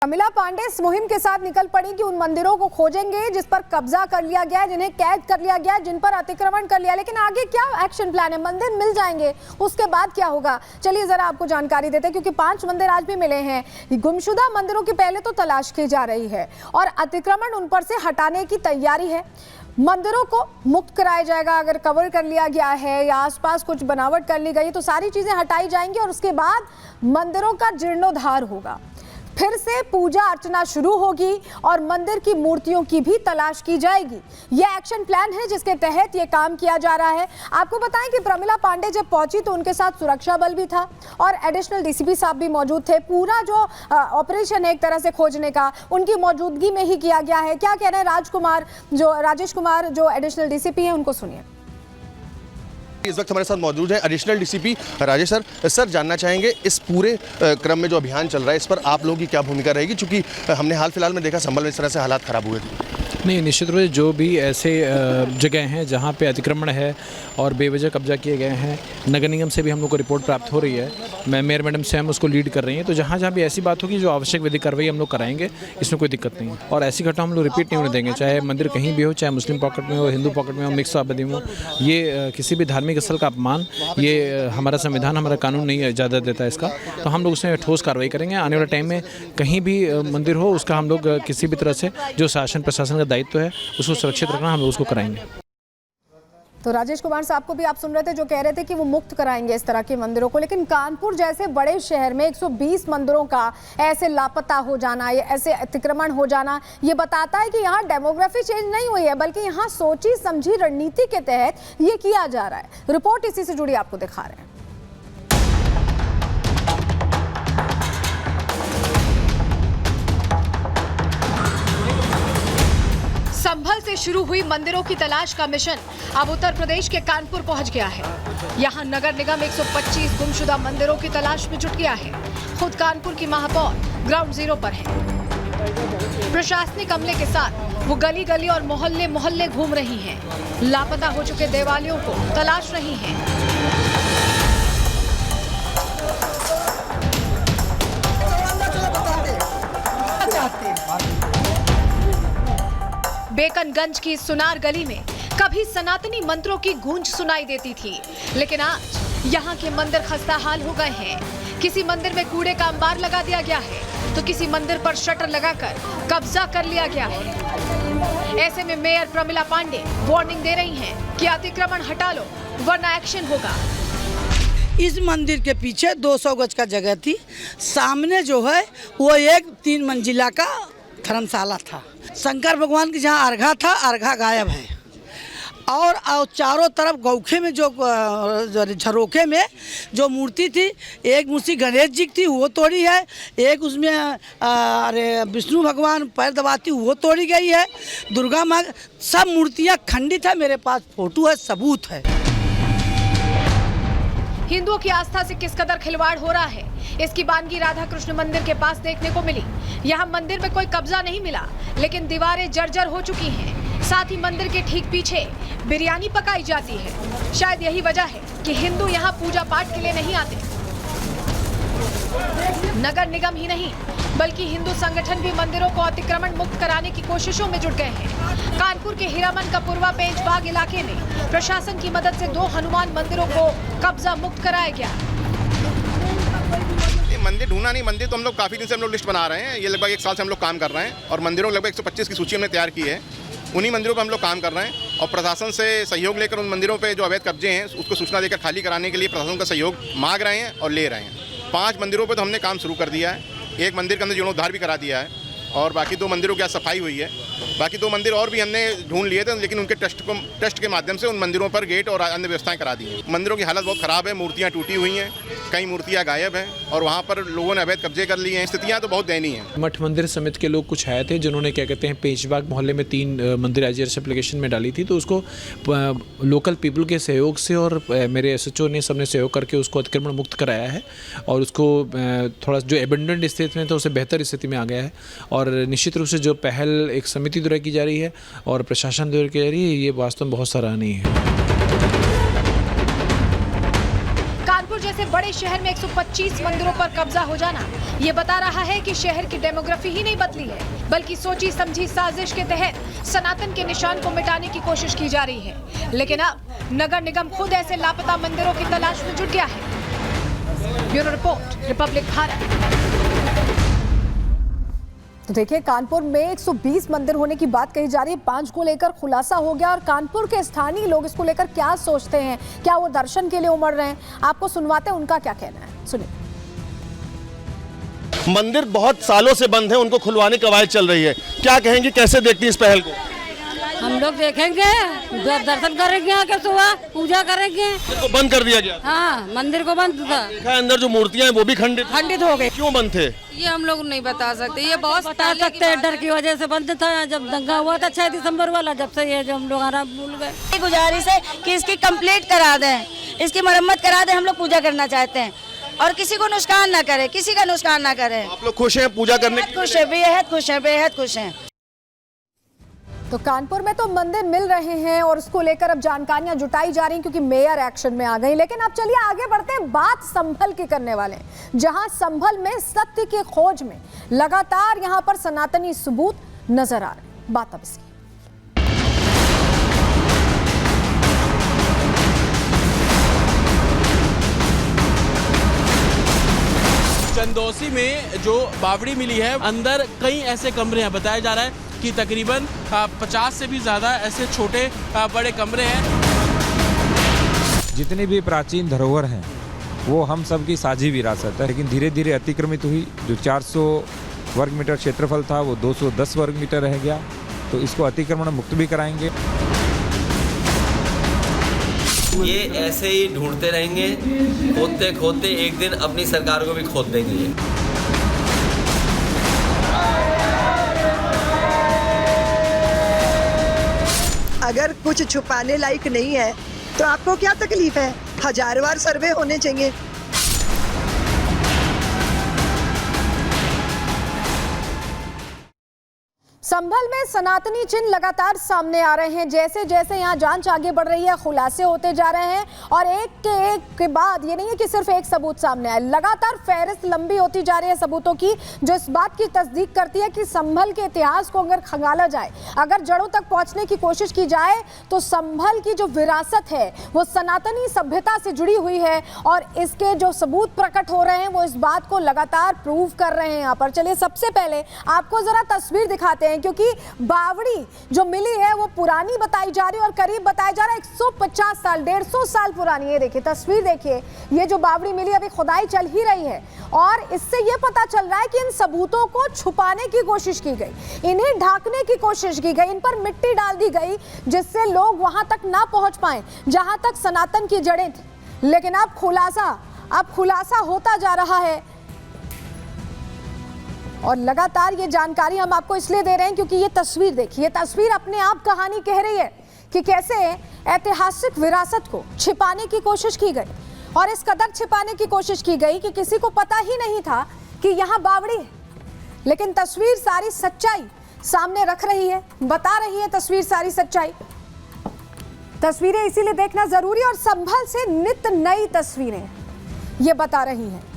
प्रमिला पांडे इस मुहिम के साथ निकल पड़ी कि उन मंदिरों को खोजेंगे जिस पर कब्जा कर लिया गया है, जिन्हें कैद कर लिया गया है, जिन पर अतिक्रमण कर लिया। लेकिन आगे क्या एक्शन प्लान है? मंदिर मिल जाएंगे, उसके बाद क्या होगा? चलिए जरा आपको जानकारी देते हैं, क्योंकि 5 मंदिर आज भी मिले हैं। गुमशुदा मंदिरों की पहले तो तलाश की जा रही है और अतिक्रमण उन पर से हटाने की तैयारी है। मंदिरों को मुक्त कराया जाएगा। अगर कवर कर लिया गया है या आसपास कुछ बनावट कर ली गई तो सारी चीजें हटाई जाएंगी और उसके बाद मंदिरों का जीर्णोद्धार होगा। फिर से पूजा अर्चना शुरू होगी और मंदिर की मूर्तियों की भी तलाश की जाएगी। यह एक्शन प्लान है जिसके तहत यह काम किया जा रहा है। आपको बताएं कि प्रमिला पांडे जब पहुंची तो उनके साथ सुरक्षा बल भी था और एडिशनल डीसीपी साहब भी मौजूद थे। पूरा जो ऑपरेशन है एक तरह से खोजने का उनकी मौजूदगी में ही किया गया है। क्या कह रहे हैं राजेश कुमार जो एडिशनल डीसीपी है, उनको सुनिए। इस वक्त हमारे साथ मौजूद है additional DCP Rajesh sir. Sir, जानना चाहेंगे इस पूरे क्रम में जो अभियान चल रहा है इस पर आप लोगों की क्या भूमिका रहेगी, क्योंकि हमने हाल फिलहाल में देखा संभल में इस तरह से हालात खराब हुए थे। नहीं, निश्चित रूप से जो भी ऐसे जगह हैं जहाँ पे अतिक्रमण है और बेवजह कब्जा किए गए हैं, नगर निगम से भी हम लोग को रिपोर्ट प्राप्त हो रही है। मेयर मैडम से हम उसको लीड कर रही हैं। तो जहाँ जहाँ भी ऐसी बात होगी जो आवश्यक विधिक कार्रवाई हम लोग कराएंगे, इसमें कोई दिक्कत नहीं है। और ऐसी घटना हम लोग रिपीट नहीं होने देंगे, चाहे मंदिर कहीं भी हो, चाहे मुस्लिम पॉकेट में हो, हिंदू पॉकेट में हो, मिक्स आबादी में हो। ये किसी भी धार्मिक स्थल का अपमान, ये हमारा संविधान, हमारा कानून नहीं इजाज़त देता है इसका। तो हम लोग उसमें ठोस कार्रवाई करेंगे। आने वाले टाइम में कहीं भी मंदिर हो उसका हम लोग किसी भी तरह से जो शासन प्रशासन का दायित्व है उसको सुरक्षित रखना हम लोग उसको कराएंगे। तो राजेश कुमार साहब को भी आप सुन रहे थे जो कह रहे थे कि वो मुक्त कराएंगे इस तरह के मंदिरों को। लेकिन कानपुर जैसे बड़े शहर में 120 मंदिरों का ऐसे लापता हो जाना, ये ऐसे अतिक्रमण हो जाना, ये बताता है कि यहाँ डेमोग्राफी चेंज नहीं हुई है, बल्कि यहाँ सोची समझी रणनीति के तहत ये किया जा रहा है। रिपोर्ट इसी से जुड़ी आपको दिखा रहे हैं। संभल से शुरू हुई मंदिरों की तलाश का मिशन अब उत्तर प्रदेश के कानपुर पहुंच गया है। यहां नगर निगम 125 गुमशुदा मंदिरों की तलाश में जुट गया है। खुद कानपुर की महापौर ग्राउंड जीरो पर है। प्रशासनिक अमले के साथ वो गली गली और मोहल्ले मोहल्ले घूम रही हैं। लापता हो चुके देवालयों को तलाश रही हैं। बेकनगंज की सुनार गली में कभी सनातनी मंत्रों की गूंज सुनाई देती थी, लेकिन आज यहाँ के मंदिर खस्ताहाल हो गए हैं। किसी मंदिर में कूड़े का अंबार लगा दिया गया है तो किसी मंदिर पर शटर लगाकर कब्जा कर लिया गया है। ऐसे में मेयर प्रमिला पांडे वार्निंग दे रही हैं कि अतिक्रमण हटा लो वरना एक्शन होगा। इस मंदिर के पीछे 200 गज का जगह थी। सामने जो है वो एक 3 मंजिला का धर्मशाला था। शंकर भगवान की जहाँ अर्घा था, अर्घा गायब है। और चारों तरफ गौखे में जो झरोखे में जो मूर्ति थी, एक मूर्ति गणेश जी की थी वो तोड़ी है, एक उसमें विष्णु भगवान पैर दबाती वो तोड़ी गई है, दुर्गा माँ, सब मूर्तियाँ खंडित है। मेरे पास फोटो है, सबूत है। हिंदुओं की आस्था से किस कदर खिलवाड़ हो रहा है, इसकी बानगी राधा कृष्ण मंदिर के पास देखने को मिली। यहाँ मंदिर में कोई कब्जा नहीं मिला, लेकिन दीवारें जर्जर हो चुकी हैं। साथ ही मंदिर के ठीक पीछे बिरयानी पकाई जाती है। शायद यही वजह है कि हिंदू यहाँ पूजा पाठ के लिए नहीं आते। नगर निगम ही नहीं बल्कि हिंदू संगठन भी मंदिरों को अतिक्रमण मुक्त कराने की कोशिशों में जुट गए हैं। कानपुर के हीरामन का पूर्वा पेंच बाग इलाके में प्रशासन की मदद से 2 हनुमान मंदिरों को कब्जा मुक्त कराया गया। मंदिर ढूंढना नहीं, मंदिर तो हम लोग काफ़ी दिन से हम लोग लिस्ट बना रहे हैं। ये लगभग 1 साल से हम लोग काम कर रहे हैं और मंदिरों लगभग 125 की सूची हमने तैयार की है। उन्हीं मंदिरों पर हम लोग काम कर रहे हैं और प्रशासन से सहयोग लेकर उन मंदिरों पे जो अवैध कब्जे हैं उसको सूचना देकर खाली कराने के लिए प्रशासन का सहयोग मांग रहे हैं और ले रहे हैं। 5 मंदिरों पे तो हमने काम शुरू कर दिया है। एक मंदिर के अंदर जीर्णोद्धार भी करा दिया है और बाकी 2 मंदिरों की आज सफाई हुई है। बाकी 2 मंदिर और भी हमने ढूंढ लिए थे, लेकिन उनके टेस्ट के माध्यम से उन मंदिरों पर गेट और अन्य व्यवस्थाएं करा दी हैं। मंदिरों की हालत बहुत ख़राब है, मूर्तियाँ टूटी हुई हैं, कई मूर्तियाँ गायब हैं और वहाँ पर लोगों ने अवैध कब्जे कर लिए हैं। स्थितियाँ तो बहुत दयनीय हैं। मठ मंदिर समिति के लोग कुछ आए थे जिन्होंने क्या कहते हैं पेंचबाग मोहल्ले में 3 मंदिर IGRS एप्लीकेशन में डाली थी। तो उसको लोकल पीपल के सहयोग से और मेरे SHO ने सबने सहयोग करके उसको अतिक्रमण मुक्त कराया है और उसको थोड़ा जो एबेंडेंट स्थिति में था उसे बेहतर स्थिति में आ गया है। और निश्चित रूप से जो पहल एक समिति द्वारा की जा रही है और प्रशासन द्वारा की जा रही है, ये वास्तव में बहुत सराहनीय है। कानपुर जैसे बड़े ही शहर में 125 मंदिरों पर कब्जा हो जाना ये बता रहा है कि शहर की डेमोग्राफी ही नहीं बदली है, बल्कि सोची समझी साजिश के तहत सनातन के निशान को मिटाने की कोशिश की जा रही है। लेकिन अब नगर निगम खुद ऐसे लापता मंदिरों की तलाश में जुट गया है। Bureau report, Republic Bharat. तो देखिए, कानपुर में 120 मंदिर होने की बात कही जा रही है। 5 को लेकर खुलासा हो गया और कानपुर के स्थानीय लोग इसको लेकर क्या सोचते हैं, क्या वो दर्शन के लिए उमड़ रहे हैं, आपको सुनवाते हैं उनका क्या कहना है, सुनिए। मंदिर बहुत सालों से बंद है, उनको खुलवाने की कवायद चल रही है, क्या कहेंगे, कैसे देखती हैं इस पहल को? हम लोग देखेंगे, दर्शन करेंगे, आके सुबह पूजा करेंगे। तो बंद कर दिया गया? हाँ, मंदिर को बंद था। देखा अंदर जो मूर्तियां हैं वो भी खंडित हो गए। क्यों बंद थे? ये हम लोग नहीं बता सकते, ये बहुत बता सकते हैं, डर की वजह से बंद था। जब दंगा हुआ था 6 दिसंबर वाला, जब से ये जो हम लोग आराम भूल गए। गुजारिश है कि इसकी कंप्लीट करा दें, इसकी मरम्मत करा दें। हम लोग पूजा करना चाहते हैं और किसी को नुकसान ना करे, किसी का नुकसान ना करे। आप लोग खुश हैं पूजा करने? खुश है, बेहद खुश है, बेहद खुश हैं। तो कानपुर में तो मंदिर मिल रहे हैं और उसको लेकर अब जानकारियां जुटाई जा रही हैं क्योंकि मेयर एक्शन में आ गई। लेकिन अब चलिए आगे बढ़ते हैं, बात संभल की करने वाले हैं, जहां संभल में सत्य की खोज में लगातार यहां पर सनातनी सबूत नजर आ रहे हैं। बात अब इसकी। चंदौसी में जो बावड़ी मिली है, अंदर कई ऐसे कमरे हैं। बताया जा रहा है कि तकरीबन 50 से भी ज़्यादा ऐसे छोटे बड़े कमरे हैं। जितनी भी प्राचीन धरोहर हैं वो हम सब की साझी विरासत है, लेकिन धीरे धीरे अतिक्रमित हुई। जो 400 वर्ग मीटर क्षेत्रफल था वो 210 वर्ग मीटर रह गया, तो इसको अतिक्रमण मुक्त भी कराएंगे। ये ऐसे ही ढूंढते रहेंगे, खोदते खोदते एक दिन अपनी सरकार को भी खोद देंगे। अगर कुछ छुपाने लायक नहीं है तो आपको क्या तकलीफ है? 1000 बार सर्वे होने चाहिए। संभल में सनातनी चिन्ह लगातार सामने आ रहे हैं। जैसे जैसे यहाँ जांच आगे बढ़ रही है, खुलासे होते जा रहे हैं और एक के बाद ये नहीं है कि सिर्फ एक सबूत सामने आए, लगातार फहरिस्त लंबी होती जा रही है सबूतों की, जो इस बात की तस्दीक करती है कि संभल के इतिहास को अगर खंगाला जाए, अगर जड़ों तक पहुँचने की कोशिश की जाए तो संभल की जो विरासत है वो सनातनी सभ्यता से जुड़ी हुई है और इसके जो सबूत प्रकट हो रहे हैं वो इस बात को लगातार प्रूव कर रहे हैं यहाँ पर। चलिए सबसे पहले आपको जरा तस्वीर दिखाते हैं, क्योंकि बावड़ी जो मिली है वो पुरानी बताई जा रही है और करीब बताया जा रहा है 150 साल 150 साल पुरानी। ये देखिए तस्वीर, देखिए ये जो बावड़ी मिली, अभी खुदाई चल ही रही है और इससे ये पता चल रहा है कि इन सबूतों को छुपाने की कोशिश की गई, इन्हें ढकने की कोशिश की गई, इन पर मिट्टी डाल दी गई जिससे लोग वहां तक ना पहुंच पाए जहां तक सनातन की जड़ें थी। लेकिन अब खुलासा होता जा रहा है और लगातार ये जानकारी हम आपको इसलिए दे रहे हैं क्योंकि ये तस्वीर देखिए, तस्वीर अपने आप कहानी कह रही है कि कैसे ऐतिहासिक विरासत को छिपाने की कोशिश की गई और इस कदर छिपाने की कोशिश की गई कि किसी को पता ही नहीं था कि यहाँ बावड़ी है। लेकिन तस्वीर सारी सच्चाई सामने रख रही है, बता रही है तस्वीर सारी सच्चाई। तस्वीरें इसीलिए देखना जरूरी और संभल से नित नई तस्वीरें ये बता रही हैं